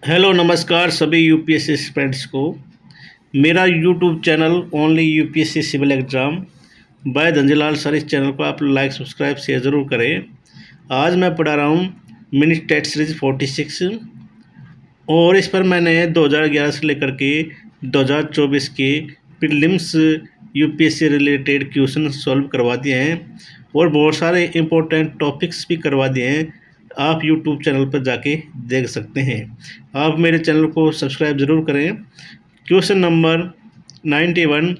Hello नमस्कार सभी UPSC students को। मेरा YouTube channel only UPSC civil exam by Dhanjilal sir, इस चैनल को आप लाइक सब्सक्राइब शेयर ज़रूर करें। आज मैं पढ़ा रहा हूँ मिनी टेट सीरीज 46 और इस पर मैंने 2011 से लेकर के 2024 के prelims UPSC related question solve करवा दिए हैं और बहुत सारे इम्पोर्टेंट टॉपिक्स भी करवा दिए हैं। आप यूट्यूब चैनल पर जाके देख सकते हैं। आप मेरे चैनल को सब्सक्राइब ज़रूर करें। क्वेश्चन नंबर 91,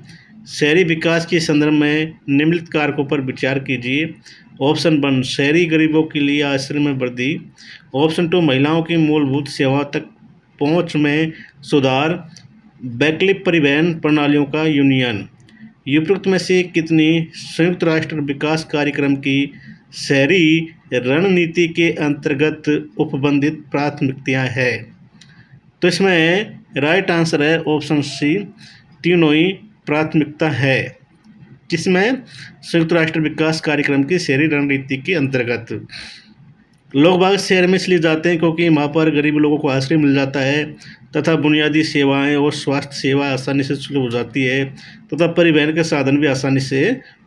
शहरी विकास के संदर्भ में निम्नलिखित कारकों पर विचार कीजिए। ऑप्शन 1, शहरी गरीबों के लिए आश्रय में वृद्धि। ऑप्शन 2, महिलाओं की मूलभूत सेवा तक पहुंच में सुधार। वैकल्पिक परिवहन प्रणालियों का यूनियन। उपरोक्त में से कितनी संयुक्त राष्ट्र विकास कार्यक्रम की शहरी रणनीति के अंतर्गत उपबंधित प्राथमिकताएं हैं? तो इसमें राइट आंसर है ऑप्शन सी, तीनों ही प्राथमिकता है। जिसमें संयुक्त राष्ट्र विकास कार्यक्रम की शहरी रणनीति के अंतर्गत लोग बाग शहर में इसलिए जाते हैं क्योंकि वहाँ पर गरीब लोगों को आश्रय मिल जाता है तथा बुनियादी सेवाएं और स्वास्थ्य सेवा आसानी से सुलभ हो जाती है तथा परिवहन के साधन भी आसानी से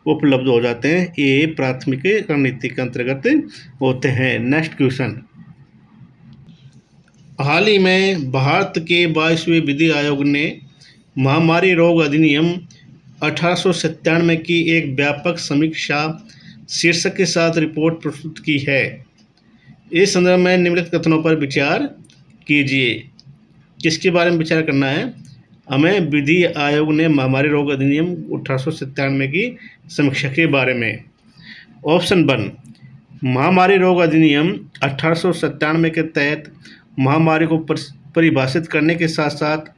उपलब्ध हो जाते हैं। ये प्राथमिक रणनीति के अंतर्गत होते हैं। नेक्स्ट क्वेश्चन, हाल ही में भारत के 22वें विधि आयोग ने महामारी रोग अधिनियम 1897 की एक व्यापक समीक्षा शीर्षक के साथ रिपोर्ट प्रस्तुत की है। इस संदर्भ में निम्नलिखित कथनों पर विचार कीजिए। किसके बारे में विचार करना है हमें? विधि आयोग ने महामारी रोग अधिनियम 1897 की समीक्षा के बारे में। ऑप्शन 1, महामारी रोग अधिनियम 1897 के तहत महामारी को परिभाषित करने के साथ साथ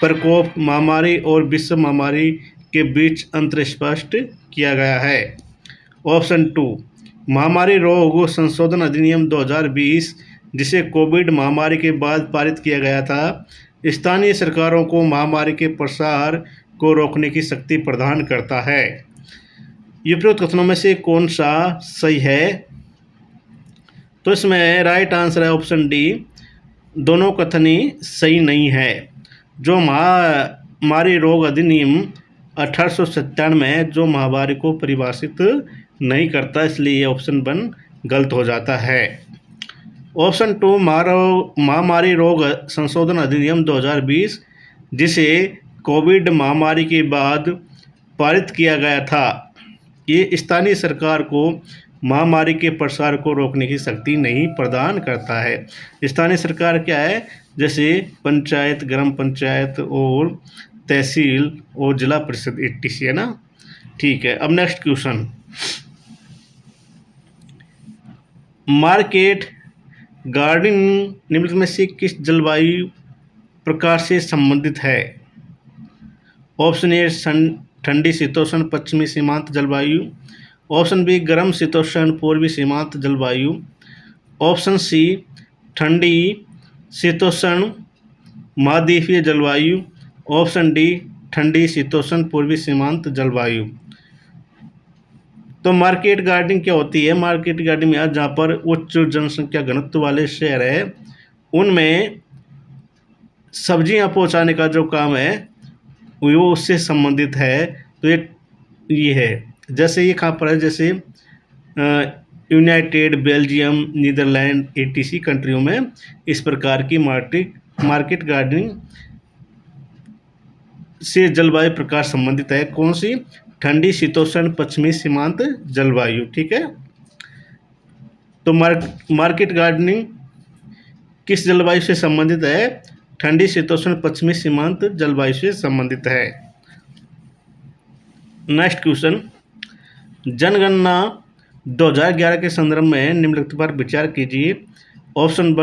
प्रकोप महामारी और विश्व महामारी के बीच अंतर स्पष्ट किया गया है। ऑप्शन 2, महामारी रोग संशोधन अधिनियम 2020 जिसे कोविड महामारी के बाद पारित किया गया था, स्थानीय सरकारों को महामारी के प्रसार को रोकने की शक्ति प्रदान करता है। उपरोक्त कथनों में से कौन सा सही है? तो इसमें राइट आंसर है ऑप्शन डी, दोनों कथन ही सही नहीं है। जो महामारी रोग अधिनियम 1897 में जो महामारी को परिभाषित नहीं करता, इसलिए ये ऑप्शन 1 गलत हो जाता है। ऑप्शन 2, महामारी रोग संशोधन अधिनियम 2020 जिसे कोविड महामारी के बाद पारित किया गया था, ये स्थानीय सरकार को महामारी के प्रसार को रोकने की शक्ति नहीं प्रदान करता है। स्थानीय सरकार क्या है? जैसे पंचायत, ग्राम पंचायत और तहसील और जिला परिषद etc है ना। ठीक है, अब नेक्स्ट क्वेश्चन, मार्केट गार्डनिंग निम्नलिखित में से किस जलवायु प्रकार से संबंधित है? ऑप्शन ए, ठंडी शीतोष्ण पश्चिमी सीमांत जलवायु। ऑप्शन बी, गर्म शीतोष्ण पूर्वी सीमांत जलवायु। ऑप्शन सी, ठंडी शीतोष्ण महाद्वीपीय जलवायु। ऑप्शन डी, ठंडी शीतोष्ण पूर्वी सीमांत जलवायु। तो मार्केट गार्डनिंग क्या होती है? मार्केट गार्डनिंग में जहाँ पर उच्च जनसंख्या घनत्व वाले शहर है उनमें सब्जियां पहुंचाने का जो काम है वो उससे संबंधित है। तो ये है, जैसे ये कहाँ पर है? जैसे यूनाइटेड, बेल्जियम, नीदरलैंड etc कंट्रियों में इस प्रकार की मार्केट गार्डनिंग से जलवायु प्रकार संबंधित है। कौन सी? ठंडी शीतोष्ण पश्चिमी सीमांत जलवायु। ठीक है, तो मार्केट गार्डनिंग किस जलवायु से संबंधित है? ठंडी शीतोष्ण पश्चिमी सीमांत जलवायु से संबंधित है। नेक्स्ट क्वेश्चन, जनगणना 2011 के संदर्भ में निम्नलिखित पर विचार कीजिए। ऑप्शन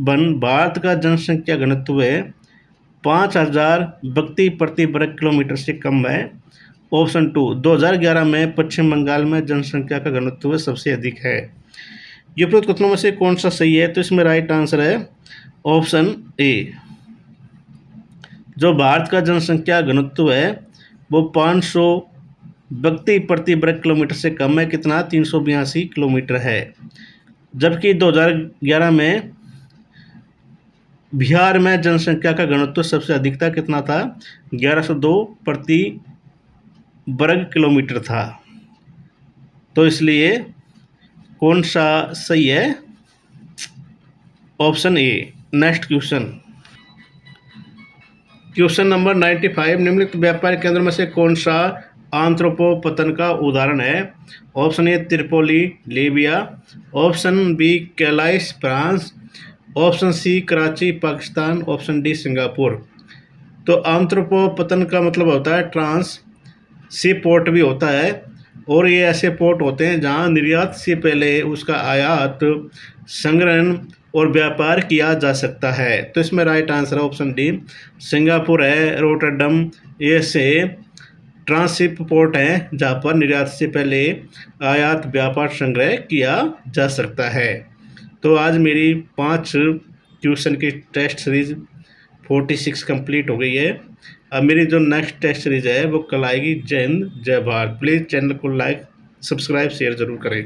1, भारत का जनसंख्या घनत्व 5000 व्यक्ति प्रति वर्ग किलोमीटर से कम है। ऑप्शन 2, 2011 में पश्चिम बंगाल में जनसंख्या का घनत्व सबसे अधिक है। ये उपरोक्त कथनों में से कौन सा सही है? तो इसमें राइट आंसर है ऑप्शन ए, जो भारत का जनसंख्या घनत्व है वो 500 व्यक्ति प्रति वर्ग किलोमीटर से कम है। कितना? 382 किलोमीटर है। जबकि 2011 में बिहार में जनसंख्या का घनत्व सबसे अधिकता कितना था? 1102 प्रति वर्ग किलोमीटर था। तो इसलिए कौन सा सही है? ऑप्शन ए। नेक्स्ट क्वेश्चन, क्वेश्चन नंबर 95, निम्नलिखित व्यापार केंद्र में से कौन सा आंथ्रोपोपतन का उदाहरण है? Option A Tripoli Libya, option B Calais France, option C Karachi Pakistan, option D Singapore. तो आंथ्रोपोपतन का मतलब होता है ट्रांस सी पोर्ट भी होता है, और ये ऐसे पोर्ट होते हैं जहाँ निर्यात से पहले उसका आयात, संग्रहण और व्यापार किया जा सकता है। तो इसमें राइट आंसर है ऑप्शन डी सिंगापुर है। रोटरडम ये से ट्रांसशिप पोर्ट है जहाँ पर निर्यात से पहले आयात, व्यापार, संग्रह किया जा सकता है। तो आज मेरी 5 ट्यूशन की टेस्ट सीरीज 46 कंप्लीट हो गई है। अब मेरी जो नेक्स्ट टेस्ट सीरीज है वो कल आएगी। जय हिंद, जय भारत। प्लीज़ चैनल को लाइक, सब्सक्राइब, शेयर ज़रूर करें।